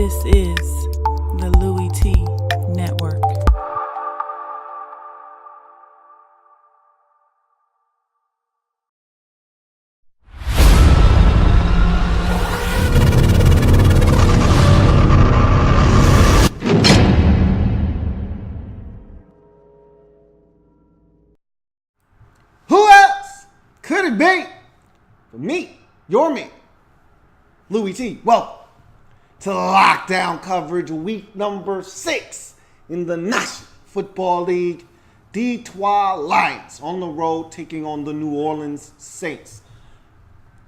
This is the Louie T Network. Who else could it be for me, your me, Louie T? Welcome to lockdown coverage week number 6 in the National Football League. Detroit Lions on the road taking on the New Orleans Saints.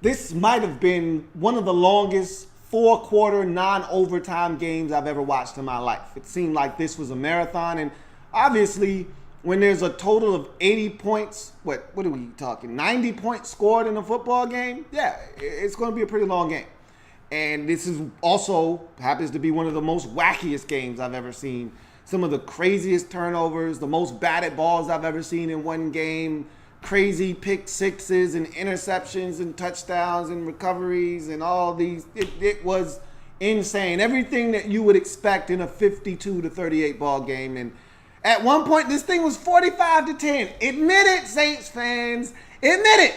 This might have been one of the longest 4-quarter non-overtime games I've ever watched in my life. It seemed like this was a marathon, and obviously when there's a total of 80 points, what are we talking, 90 points scored in a football game? Yeah, it's going to be a pretty long game. And this is also happens to be one of the most wackiest games I've ever seen. Some of the craziest turnovers, the most batted balls I've ever seen in one game, crazy pick sixes and interceptions and touchdowns and recoveries and all these. It was insane. Everything that you would expect in a 52-38 ball game. And at one point, this thing was 45-10. Admit it, Saints fans. Admit it.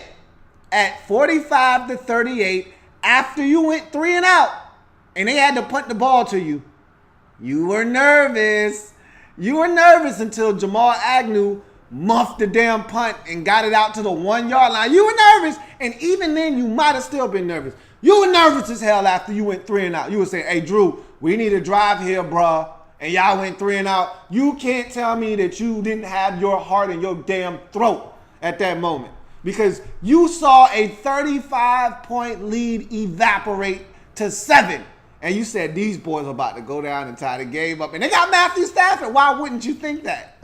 At 45-38, after you went 3 and out, and they had to punt the ball to you, you were nervous. You were nervous until Jamal Agnew muffed the damn punt and got it out to the 1-yard line. You were nervous, and even then, you might have still been nervous. You were nervous as hell after you went 3 and out. You were saying, hey, Drew, we need to drive here, bruh. And y'all went 3 and out. You can't tell me that you didn't have your heart in your damn throat at that moment, because you saw a 35-point lead evaporate to 7. And you said, these boys are about to go down and tie the game up. And they got Matthew Stafford. Why wouldn't you think that?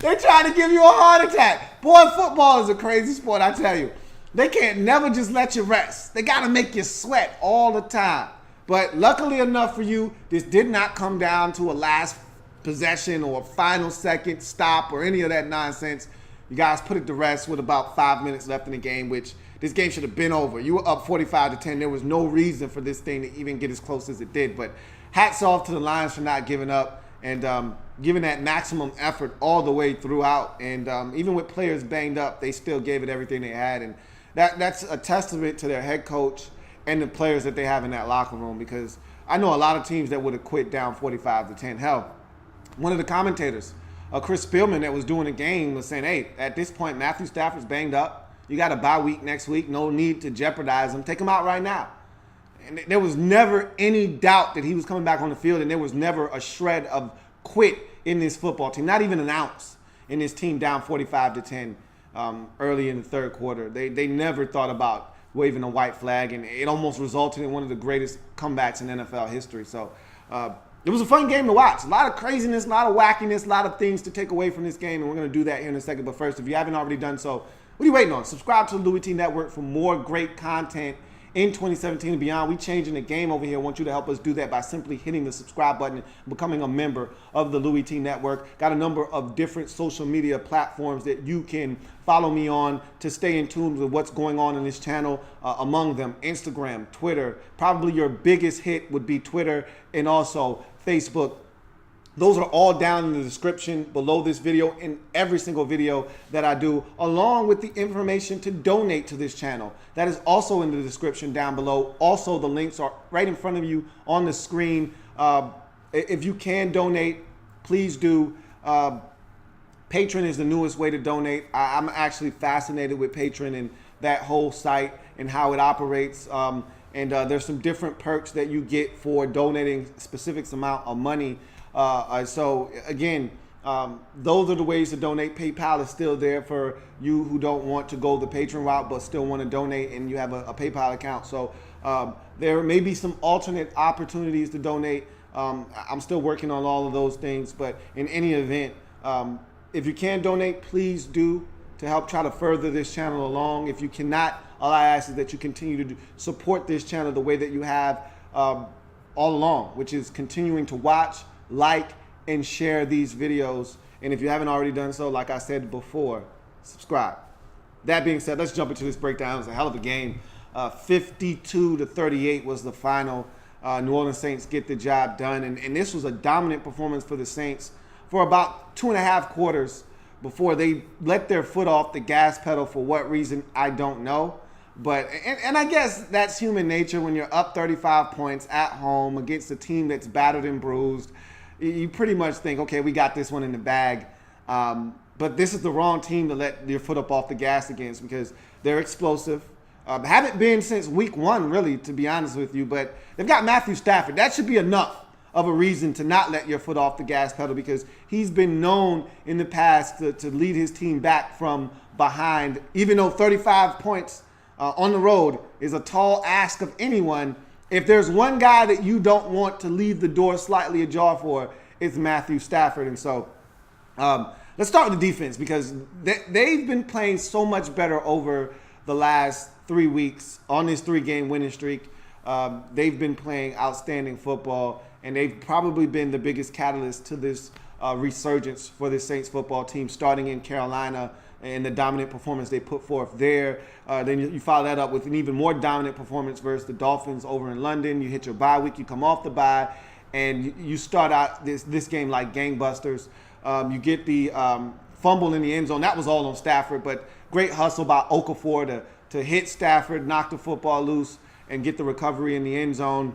They're trying to give you a heart attack. Boy, football is a crazy sport, I tell you. They can't never just let you rest. They got to make you sweat all the time. But luckily enough for you, this did not come down to a last possession or a final second stop or any of that nonsense. You guys put it to rest with about 5 minutes left in the game, which this game should have been over. You were up 45-10. There was no reason for this thing to even get as close as it did. But hats off to the Lions for not giving up and giving that maximum effort all the way throughout. And even with players banged up, they still gave it everything they had. And that's a testament to their head coach and the players that they have in that locker room, because I know a lot of teams that would have quit down 45-10. Hell, one of the commentators, Chris Spielman, that was doing the game, was saying, hey, at this point, Matthew Stafford's banged up. You got a bye week next week. No need to jeopardize him. Take him out right now. And there was never any doubt that he was coming back on the field, and there was never a shred of quit in this football team, not even an ounce in this team down 45-10 early in the third quarter. They never thought about waving a white flag, and it almost resulted in one of the greatest comebacks in NFL history. So it was a fun game to watch. A lot of craziness, a lot of wackiness, a lot of things to take away from this game, and we're going to do that here in a second. But first, if you haven't already done so, what are you waiting on? Subscribe to the Louie T Network for more great content in 2017 and beyond. We changing the game over here. I want you to help us do that by simply hitting the subscribe button and becoming a member of the Louie T Network. Got a number of different social media platforms that you can follow me on to stay in tune with what's going on in this channel. Among them, Instagram, Twitter. Probably your biggest hit would be Twitter, and also Facebook. Those are all down in the description below this video, in every single video that I do, along with the information to donate to this channel. That is also in the description down below. Also, the links are right in front of you on the screen. If you can donate, please do. Patreon is the newest way to donate. I'm actually fascinated with Patreon and that whole site and how it operates. And there's some different perks that you get for donating a specific amount of money. So again, those are the ways to donate. PayPal is still there for you who don't want to go the Patreon route but still want to donate and you have a PayPal account. So there may be some alternate opportunities to donate. I'm still working on all of those things, but in any event, if you can donate, please do, to help try to further this channel along. If you cannot, all I ask is that you continue to support this channel the way that you have all along, which is continuing to watch, like, and share these videos. And if you haven't already done so, like I said before, subscribe. That being said, let's jump into this breakdown. It was a hell of a game. 52-38 was the final. New Orleans Saints get the job done. And this was a dominant performance for the Saints for about 2.5 quarters before they let their foot off the gas pedal. For what reason, I don't know. But and I guess that's human nature when you're up 35 points at home against a team that's battered and bruised. You pretty much think, okay, we got this one in the bag. But this is the wrong team to let your foot up off the gas against because they're explosive. Haven't been since week 1, really, to be honest with you. But they've got Matthew Stafford. That should be enough of a reason to not let your foot off the gas pedal because he's been known in the past to lead his team back from behind. Even though 35 points on the road is a tall ask of anyone, if there's one guy that you don't want to leave the door slightly ajar for, it's Matthew Stafford. And so let's start with the defense because they've been playing so much better over the last 3 weeks on this 3-game winning streak. They've been playing outstanding football, and they've probably been the biggest catalyst to this resurgence for the Saints football team, starting in Carolina and the dominant performance they put forth there. Then you follow that up with an even more dominant performance versus the Dolphins over in London. You hit your bye week, you come off the bye, and you start out this game like gangbusters. You get the fumble in the end zone. That was all on Stafford, but great hustle by Okafor to hit Stafford, knock the football loose, and get the recovery in the end zone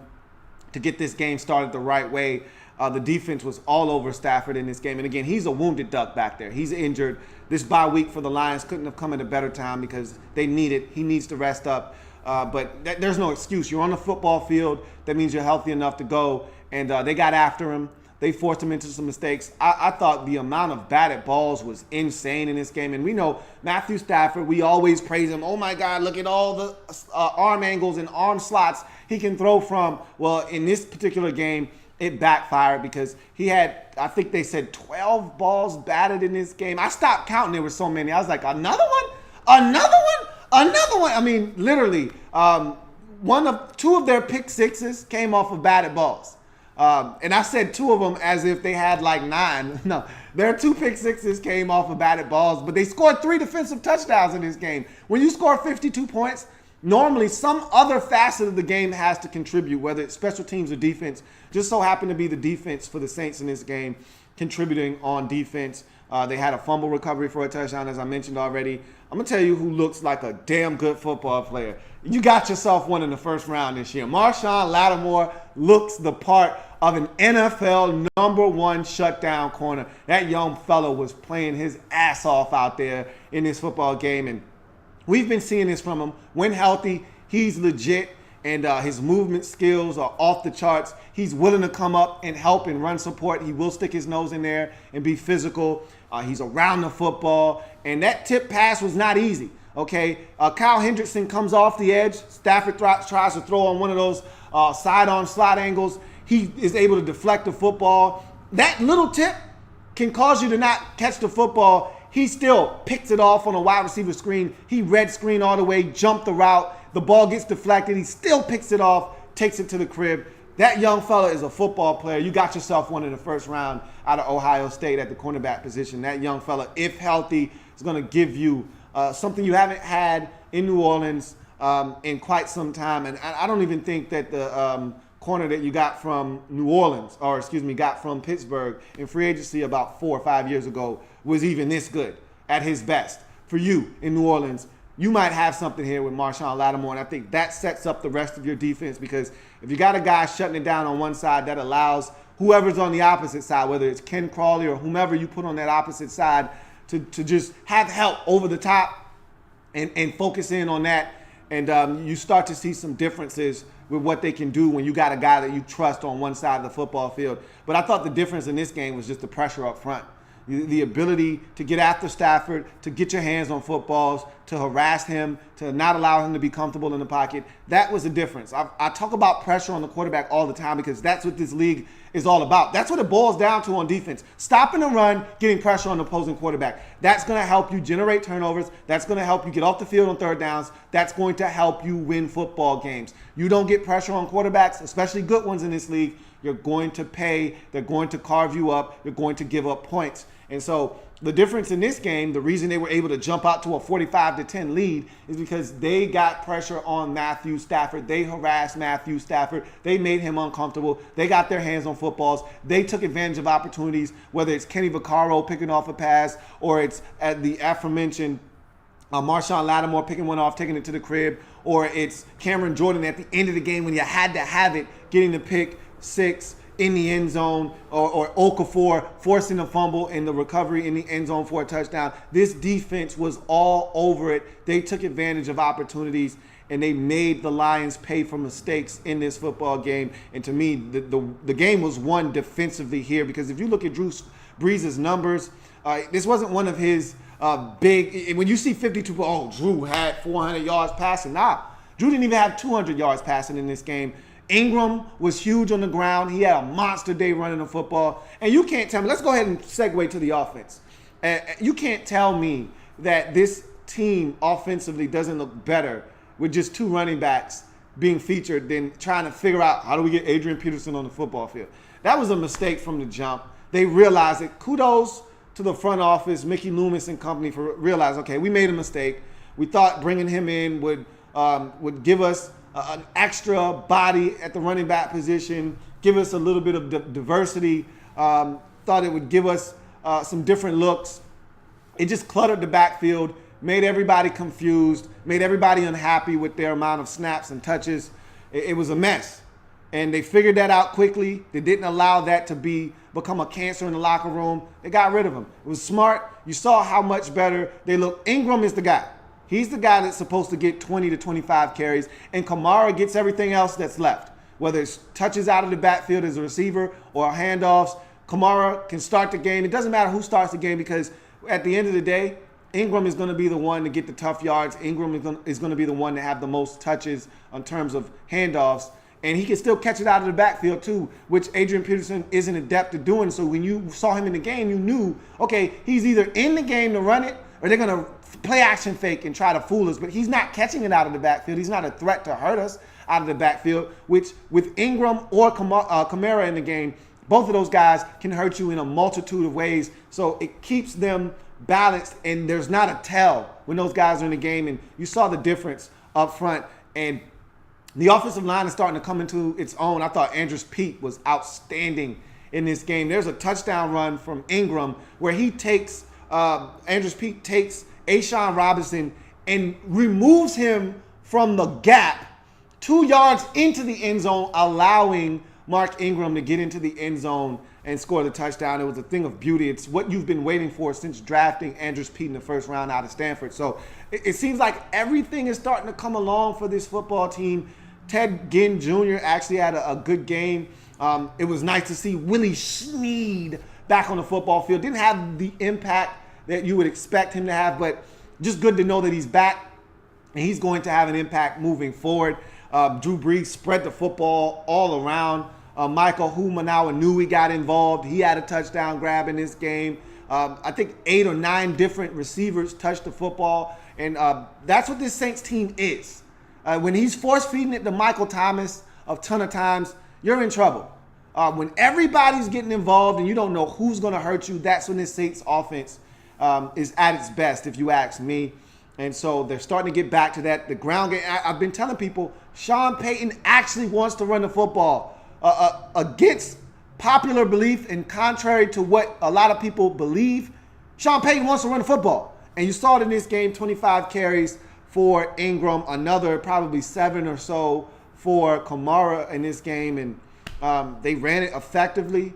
to get this game started the right way. The defense was all over Stafford in this game. And again, he's a wounded duck back there. He's injured. This bye week for the Lions couldn't have come at a better time because they need it. He needs to rest up. But there's no excuse. You're on the football field. That means you're healthy enough to go. And they got after him. They forced him into some mistakes. I thought the amount of batted balls was insane in this game. And we know Matthew Stafford, we always praise him. Oh, my God, look at all the arm angles and arm slots he can throw from. Well, in this particular game, it backfired because he had, I think they said 12 balls batted in this game. I stopped counting. There were so many. I was like, another one? Another one? Another one? I mean, literally, two of their pick sixes came off of batted balls. And I said 2 of them as if they had like 9. No, their 2 pick sixes came off of batted balls, but they scored 3 defensive touchdowns in this game. When you score 52 points, normally some other facet of the game has to contribute, whether it's special teams or defense. Just so happened to be the defense for the Saints in this game, contributing on defense. They had a fumble recovery for a touchdown, as I mentioned already. I'm going to tell you who looks like a damn good football player. You got yourself one in the first round this year. Marshawn Lattimore looks the part of an NFL #1 shutdown corner. That young fellow was playing his ass off out there in this football game, and we've been seeing this from him. When healthy, he's legit, and his movement skills are off the charts. He's willing to come up and help and run support. He will stick his nose in there and be physical. He's around the football, and that tip pass was not easy. Okay, Kyle Hendrickson comes off the edge. Stafford tries to throw on one of those side-on slot angles. He is able to deflect the football. That little tip can cause you to not catch the football. He still picks it off on a wide receiver screen. He red screen all the way, jumped the route. The ball gets deflected. He still picks it off, takes it to the crib. That young fella is a football player. You got yourself one in the first round out of Ohio State at the cornerback position. That young fella, if healthy, is going to give you something you haven't had in New Orleans in quite some time. And I don't even think that the corner that you got from got from Pittsburgh in free agency about 4 or 5 years ago was even this good at his best. For you in New Orleans, you might have something here with Marshawn Lattimore, and I think that sets up the rest of your defense because if you got a guy shutting it down on one side, that allows whoever's on the opposite side, whether it's Ken Crawley or whomever you put on that opposite side, to just have help over the top and focus in on that. And you start to see some differences with what they can do when you got a guy that you trust on one side of the football field. But I thought the difference in this game was just the pressure up front. The ability to get after Stafford, to get your hands on footballs, to harass him, to not allow him to be comfortable in the pocket. That was the difference. I talk about pressure on the quarterback all the time because that's what this league is all about. That's what it boils down to on defense. Stopping the run, getting pressure on the opposing quarterback. That's going to help you generate turnovers. That's going to help you get off the field on third downs. That's going to help you win football games. You don't get pressure on quarterbacks, especially good ones in this league, you're going to pay. They're going to carve you up. You're going to give up points. And so The difference in this game, the reason they were able to jump out to a 45-10 lead is because they got pressure on Matthew Stafford. They harassed Matthew Stafford. They made him uncomfortable. They got their hands on footballs. They took advantage of opportunities, whether it's Kenny Vaccaro picking off a pass or it's at the aforementioned Marshawn Lattimore picking one off, taking it to the crib, or it's Cameron Jordan at the end of the game when you had to have it, getting the pick six in the end zone, or Okafor forcing a fumble and the recovery in the end zone for a touchdown. This defense was all over it. They took advantage of opportunities, and they made the Lions pay for mistakes in this football game. And to me, the game was won defensively here, because if you look at Drew Brees' numbers, this wasn't one of his big, when you see 52, Drew had 400 yards passing. Nah, Drew didn't even have 200 yards passing in this game. Ingram was huge on the ground. He had a monster day running the football. And you can't tell me, let's go ahead and segue to the offense. You can't tell me that this team offensively doesn't look better with just two running backs being featured than trying to figure out how do we get Adrian Peterson on the football field. That was a mistake from the jump. They realized it. Kudos to the front office, Mickey Loomis and company, for realizing, okay, we made a mistake. We thought bringing him in would give us an extra body at the running back position, give us a little bit of diversity. Thought it would give us some different looks. It just cluttered the backfield, made everybody confused, made everybody unhappy with their amount of snaps and touches. It was a mess. And they figured that out quickly. They didn't allow that to become a cancer in the locker room. They got rid of him. It was smart. You saw how much better they look. Ingram is the guy. He's the guy that's supposed to get 20 to 25 carries, and Kamara gets everything else that's left. Whether it's touches out of the backfield as a receiver or handoffs, Kamara can start the game. It doesn't matter who starts the game, because at the end of the day, Ingram is going to be the one to get the tough yards. Ingram is going to be the one to have the most touches in terms of handoffs. And he can still catch it out of the backfield too, which Adrian Peterson isn't adept at doing. So when you saw him in the game, you knew, okay, he's either in the game to run it, or they're going to play action fake and try to fool us. But he's not catching it out of the backfield. He's not a threat to hurt us out of the backfield, which with Ingram or Kamara in the game, both of those guys can hurt you in a multitude of ways. So it keeps them balanced, and there's not a tell when those guys are in the game. And you saw the difference up front. And the offensive line is starting to come into its own. I thought Andrus Peat was outstanding in this game. There's a touchdown run from Ingram where he takes Andrus Peat takes A'Shawn Robinson and removes him from the gap 2 yards into the end zone, allowing Mark Ingram to get into the end zone and score the touchdown. It was a thing of beauty. It's what you've been waiting for since drafting Andrus Peat in the first round out of Stanford. So it seems like everything is starting to come along for this football team. Ted Ginn Jr. actually had a good game. It was nice to see Willie Snead back on the football field. Didn't have the impact that you would expect him to have, but just good to know that he's back and he's going to have an impact moving forward. Drew Brees spread the football all around. Michael Louie got involved. He had a touchdown grab in this game. I think 8 or 9 different receivers touched the football, and that's what this Saints team is. When he's force-feeding it to Michael Thomas a ton of times, you're in trouble. When everybody's getting involved and you don't know who's going to hurt you, that's when this Saints offense is at its best, if you ask me. And so they're starting to get back to that. The ground game, I've been telling people, Sean Payton actually wants to run the football. Against popular belief and contrary to what a lot of people believe, Sean Payton wants to run the football. And you saw it in this game, 25 carries for Ingram, another probably 7 or so for Kamara in this game. And they ran it effectively.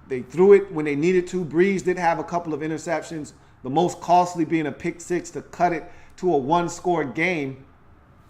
They threw it when they needed to. Brees did have a couple of interceptions, the most costly being a pick six to cut it to a 1-score game.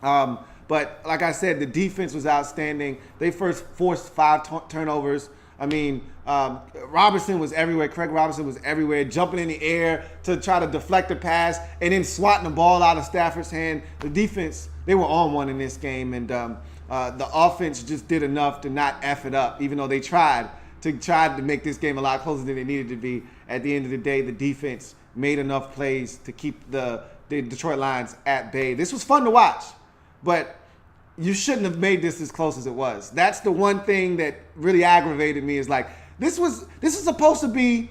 But like I said, the defense was outstanding. They first forced 5 turnovers. I mean, Robinson was everywhere. Craig Robinson was everywhere, jumping in the air to try to deflect the pass and then swatting the ball out of Stafford's hand. The defense, they were on one in this game, and the offense just did enough to not F it up, even though they tried to make this game a lot closer than it needed to be. At the end of the day, the defense made enough plays to keep the Detroit Lions at bay. This was fun to watch, but you shouldn't have made this as close as it was. That's the one thing that really aggravated me, is like, this is supposed to be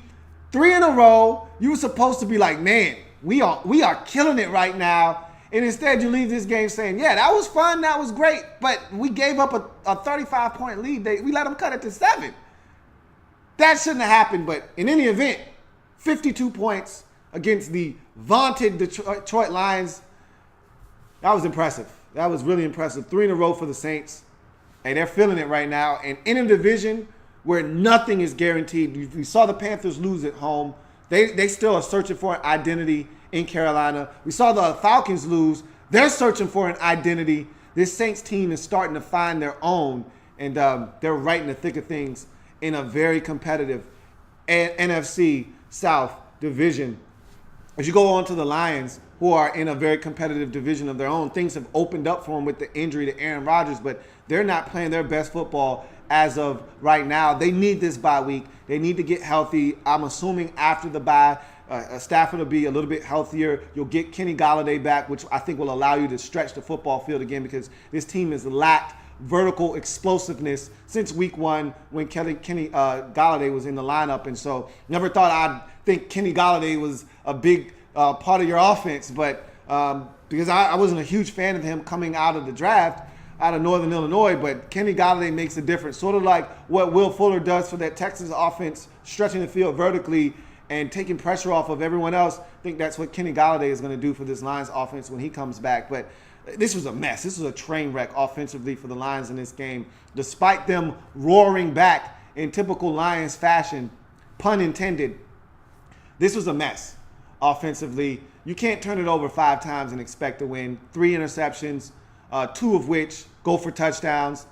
3 in a row. You were supposed to be like, man, we are killing it right now. And instead you leave this game saying, yeah, that was fun, that was great, but we gave up a 35-point lead. We let them cut it to 7. That shouldn't have happened, but in any event, 52 points against the vaunted Detroit Lions. That was impressive. That was really impressive. 3 in a row for the Saints. And they're feeling it right now. And in a division where nothing is guaranteed. We saw the Panthers lose at home. They still are searching for an identity in Carolina. We saw the Falcons lose. They're searching for an identity. This Saints team is starting to find their own. And they're right in the thick of things in a very competitive NFC South division. As you go on to the Lions, who are in a very competitive division of their own, things have opened up for them with the injury to Aaron Rodgers, but they're not playing their best football as of right now. They need this bye week. They need to get healthy. I'm assuming after the bye, Stafford will be a little bit healthier. You'll get Kenny Golladay back, which I think will allow you to stretch the football field again, because this team has lacked vertical explosiveness since week 1 when Kenny Golladay was in the lineup. And so never thought I'd think Kenny Golladay was a big part of your offense, but because I wasn't a huge fan of him coming out of the draft out of Northern Illinois, but Kenny Golladay makes a difference, sort of like what Will Fuller does for that Texas offense, stretching the field vertically and taking pressure off of everyone else. I think that's what Kenny Golladay is going to do for this Lions offense when he comes back. But this was a mess. This was a train wreck offensively for the Lions in this game. Despite them roaring back in typical Lions fashion, pun intended, this was a mess offensively. You can't turn it over 5 times and expect to win. 3 interceptions, 2 of which go for touchdowns,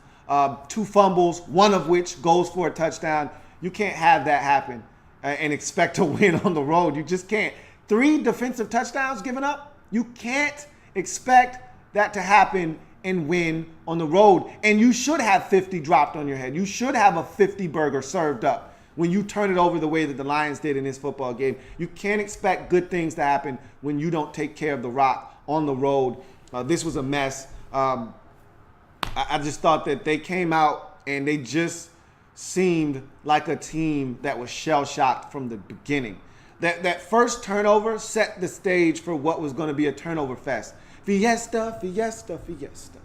2 fumbles, 1 of which goes for a touchdown. You can't have that happen and expect to win on the road. You just can't. 3 defensive touchdowns given up. You can't expect that to happen and win on the road. And you should have 50 dropped on your head. You should have a 50 burger served up when you turn it over the way that the Lions did in this football game. You can't expect good things to happen when you don't take care of the rock on the road. This was a mess. I just thought that they came out and they just seemed like a team that was shell-shocked from the beginning. That first turnover set the stage for what was going to be a turnover fest. Fiesta, fiesta, fiesta.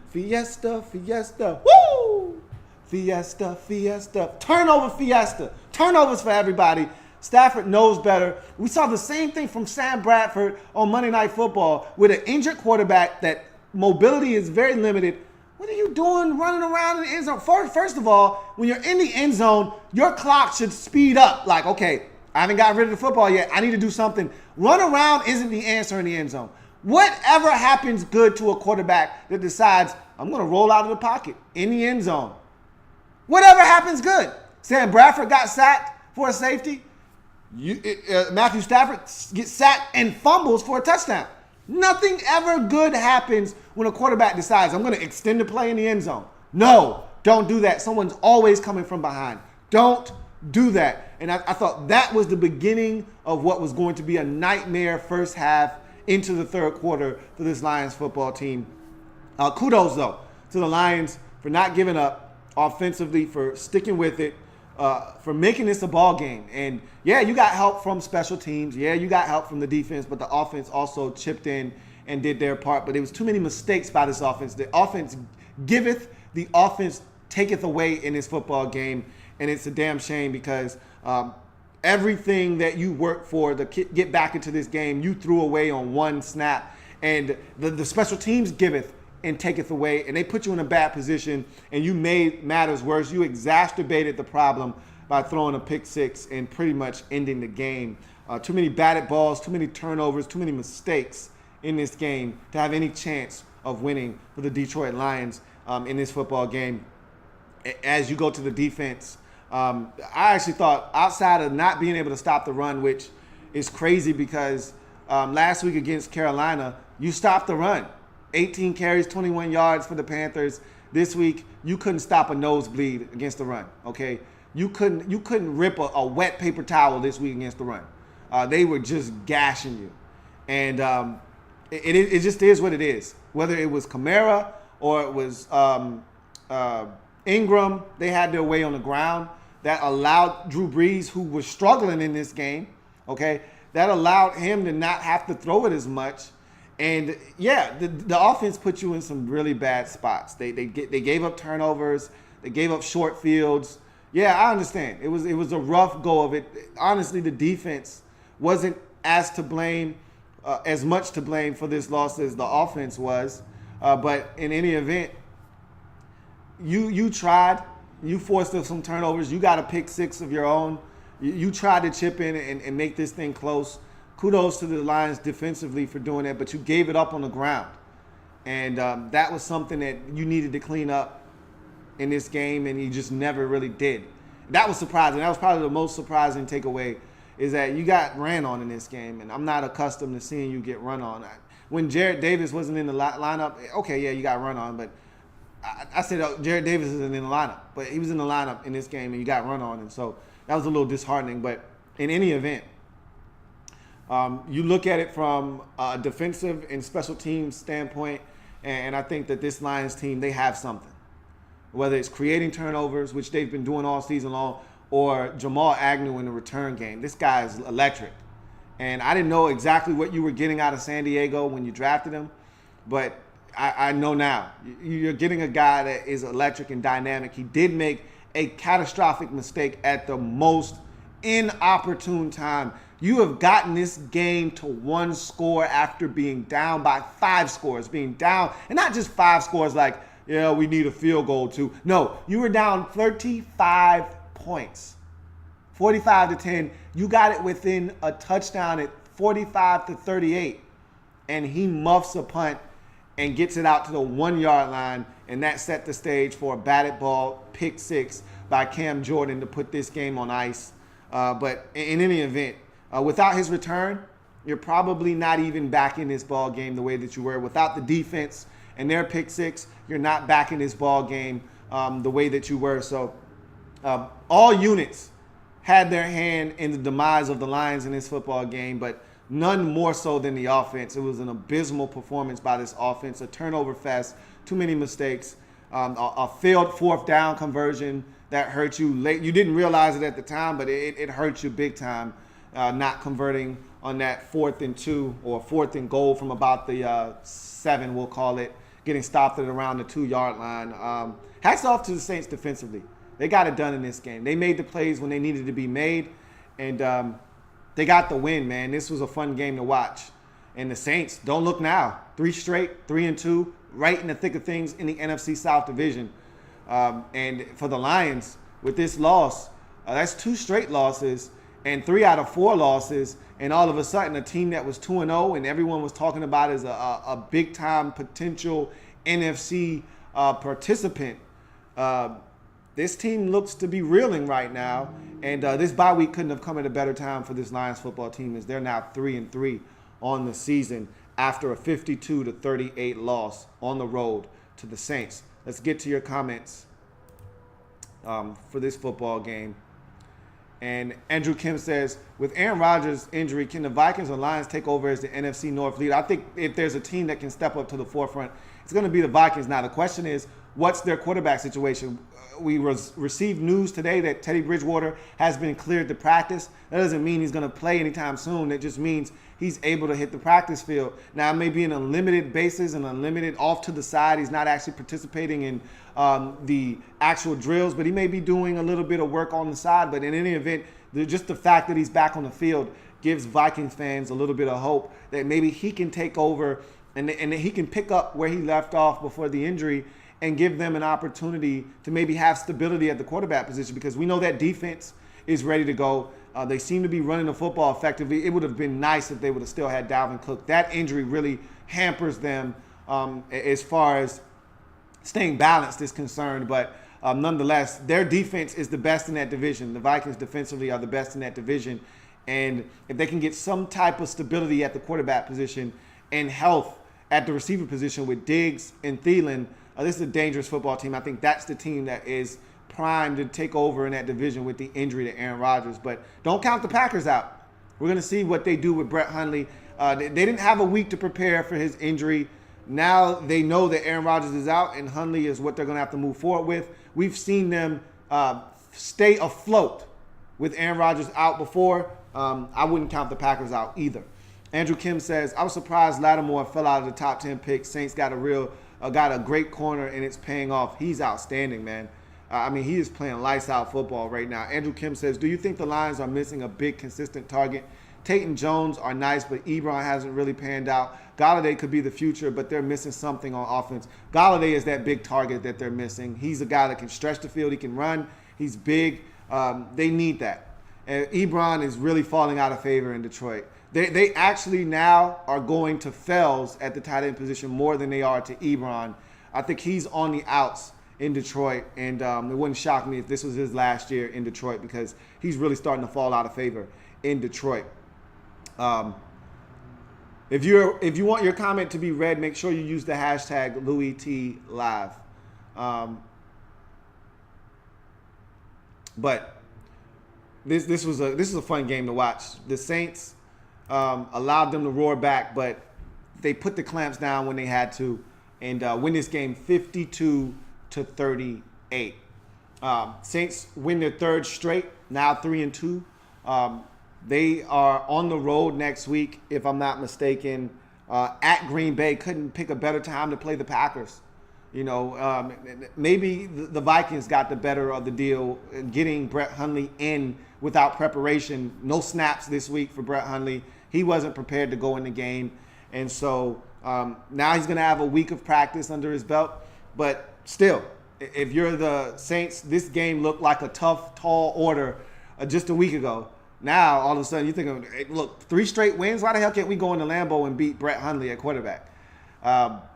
Fiesta, fiesta. Woo! Fiesta, fiesta. Turnover fiesta. Turnovers for everybody. Stafford knows better. We saw the same thing from Sam Bradford on Monday Night Football with an injured quarterback that mobility is very limited. What are you doing running around in the end zone? First of all, when you're in the end zone, your clock should speed up. Like, okay, I haven't gotten rid of the football yet. I need to do something. Run around isn't the answer in the end zone. Whatever happens good to a quarterback that decides, I'm going to roll out of the pocket in the end zone. Whatever happens good. Sam Bradford got sacked for a safety. Matthew Stafford gets sacked and fumbles for a touchdown. Nothing ever good happens when a quarterback decides, I'm going to extend the play in the end zone. No, don't do that. Someone's always coming from behind. Don't do that. And I thought that was the beginning of what was going to be a nightmare first half into the third quarter for this Lions football team. Kudos, though, to the Lions for not giving up offensively, for sticking with it, for making this a ball game. And, yeah, you got help from special teams. Yeah, you got help from the defense, but the offense also chipped in and did their part. But there was too many mistakes by this offense. The offense giveth, the offense taketh away in this football game. And it's a damn shame because everything that you worked for to get back into this game, you threw away on one snap. And the special teams giveth and taketh away, and they put you in a bad position, and you made matters worse. You exacerbated the problem by throwing a pick six and pretty much ending the game. Too many batted balls, too many turnovers, too many mistakes in this game to have any chance of winning for the Detroit Lions in this football game. As you go to the defense, I actually thought, outside of not being able to stop the run, which is crazy because last week against Carolina, you stopped the run. 18 carries, 21 yards for the Panthers. This week, you couldn't stop a nosebleed against the run, okay? You couldn't rip a wet paper towel this week against the run. They were just gashing you. And it just is what it is. Whether it was Kamara or it was Ingram, they had their way on the ground. that allowed Drew Brees, who was struggling in this game, okay, that allowed him to not have to throw it as much. And yeah, the offense put you in some really bad spots. They gave up turnovers, they gave up short fields. Yeah, I understand. It was a rough go of it. Honestly, the defense wasn't as to blame, as much to blame for this loss as the offense was. But in any event, you tried. You forced some turnovers. You got a pick six of your own. You tried to chip in and make this thing close. Kudos to the Lions defensively for doing that, but you gave it up on the ground. And that was something that you needed to clean up in this game, and you just never really did. That was surprising. That was probably the most surprising takeaway, is that you got ran on in this game, and I'm not accustomed to seeing you get run on. When Jared Davis wasn't in the lineup, okay, yeah, you got run on, but I said Jared Davis isn't in the lineup, but he was in the lineup in this game, and you got run on, and so that was a little disheartening. But in any event, you look at it from a defensive and special teams standpoint, and I think that this Lions team, they have something. Whether it's creating turnovers, which they've been doing all season long, or Jamal Agnew in the return game. This guy is electric. And I didn't know exactly what you were getting out of San Diego when you drafted him, but I know now. You're getting a guy that is electric and dynamic. He did make a catastrophic mistake at the most inopportune time. You have gotten this game to one score after being down by 5 scores, being down, and not just 5 scores like, yeah, we need a field goal too. No, you were down 35 points, 45-10. You got it within a touchdown at 45-38, and he muffs a punt and gets it out to the 1-yard line, and that set the stage for a batted ball pick six by Cam Jordan to put this game on ice. But in any event, without his return, you're probably not even back in this ball game the way that you were. Without the defense and their pick six, you're not back in this ball game the way that you were. So all units had their hand in the demise of the Lions in this football game, but none more so than the offense. It was an abysmal performance by this offense, a turnover fest, too many mistakes, a failed 4th down conversion that hurt you late. You didn't realize it at the time, but it hurt you big time, not converting on that 4th and 2 or 4th and goal from about the 7, we'll call it, getting stopped at around the 2-yard line. Hats off to the Saints defensively. They got it done in this game. They made the plays when they needed to be made, and they got the win, man. This was a fun game to watch. And the Saints, don't look now. 3 straight, 3-2, right in the thick of things in the NFC South Division. And for the Lions, with this loss, that's 2 straight losses and 3 out of 4 losses. And all of a sudden, a team that was 2-0 and everyone was talking about as a big-time potential NFC participant, this team looks to be reeling right now. And this bye week couldn't have come at a better time for this Lions football team, as they're now 3-3 on the season after a 52-38 loss on the road to the Saints. Let's get to your comments for this football game. And Andrew Kim says, with Aaron Rodgers' injury, can the Vikings or Lions take over as the NFC North leader? I think if there's a team that can step up to the forefront, it's going to be the Vikings. Now, the question is, what's their quarterback situation? We received news today that Teddy Bridgewater has been cleared to practice. That doesn't mean he's going to play anytime soon. It just means he's able to hit the practice field. Now, it may be in a limited basis and unlimited off to the side. He's not actually participating in the actual drills, but he may be doing a little bit of work on the side. But in any event, just the fact that he's back on the field gives Vikings fans a little bit of hope that maybe he can take over and that he can pick up where he left off before the injury and give them an opportunity to maybe have stability at the quarterback position, because we know that defense is ready to go. They seem to be running the football effectively. It would have been nice if they would have still had Dalvin Cook. That injury really hampers them as far as staying balanced is concerned. But nonetheless, their defense is the best in that division. The Vikings defensively are the best in that division. And if they can get some type of stability at the quarterback position and health at the receiver position with Diggs and Thielen, this is a dangerous football team. I think that's the team that is primed to take over in that division with the injury to Aaron Rodgers. But don't count the Packers out. We're going to see what they do with Brett Hundley. They didn't have a week to prepare for his injury. Now they know that Aaron Rodgers is out and Hundley is what they're going to have to move forward with. We've seen them stay afloat with Aaron Rodgers out before, I wouldn't count the Packers out either. Andrew Kim says, I was surprised Lattimore fell out of the top 10 picks. Saints got a great corner, and it's paying off. He's outstanding, man. He is playing lights out football right now. Andrew Kim says, do you think the Lions are missing a big, consistent target? Tate and Jones are nice, but Ebron hasn't really panned out. Galladay could be the future, but they're missing something on offense. Galladay is that big target that they're missing. He's a guy that can stretch the field. He can run. He's big. They need that. And Ebron is really falling out of favor in Detroit. They actually now are going to Fells at the tight end position more than they are to Ebron. I think he's on the outs in Detroit, and it wouldn't shock me if this was his last year in Detroit because he's really starting to fall out of favor in Detroit. If you want your comment to be read, make sure you use the hashtag LouieTLive. But this was a fun game to watch. The Saints allowed them to roar back, but they put the clamps down when they had to and win this game 52-38. Saints win their third straight, now 3-2. They are on the road next week, if I'm not mistaken, at Green Bay. Couldn't pick a better time to play the Packers. Maybe the Vikings got the better of the deal, getting Brett Hundley in without preparation. No snaps this week for Brett Hundley. He wasn't prepared to go in the game. And so now he's going to have a week of practice under his belt. But still, if you're the Saints, this game looked like a tough, tall order just a week ago. Now, all of a sudden, you're thinking, hey, look, 3 straight wins? Why the hell can't we go into Lambeau and beat Brett Hundley at quarterback?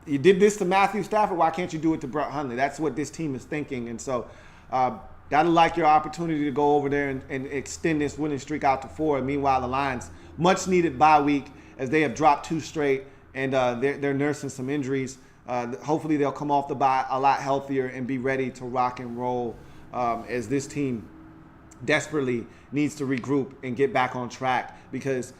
You did this to Matthew Stafford. Why can't you do it to Brett Hundley? That's what this team is thinking. And so got to like your opportunity to go over there and extend this winning streak out to 4. And meanwhile, the Lions, much needed bye week as they have dropped 2 straight and they're nursing some injuries. Hopefully they'll come off the bye a lot healthier and be ready to rock and roll as this team desperately needs to regroup and get back on track because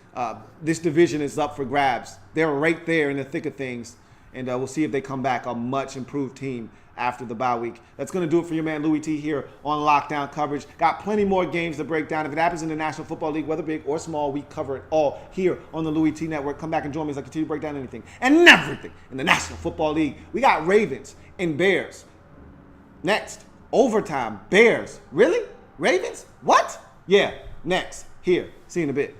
this division is up for grabs. They're right there in the thick of things, and we'll see if they come back a much improved team after the bye week. That's going to do it for your man Louie T here on Lockdown Coverage. Got plenty more games to break down. If it happens in the National Football League, whether big or small, we cover it all here on the Louie T Network. Come back and join me as I continue to break down anything and everything in the National Football League. We got Ravens and Bears. Next, overtime, Bears. Really? Ravens? What? Yeah, next. Here. See you in a bit.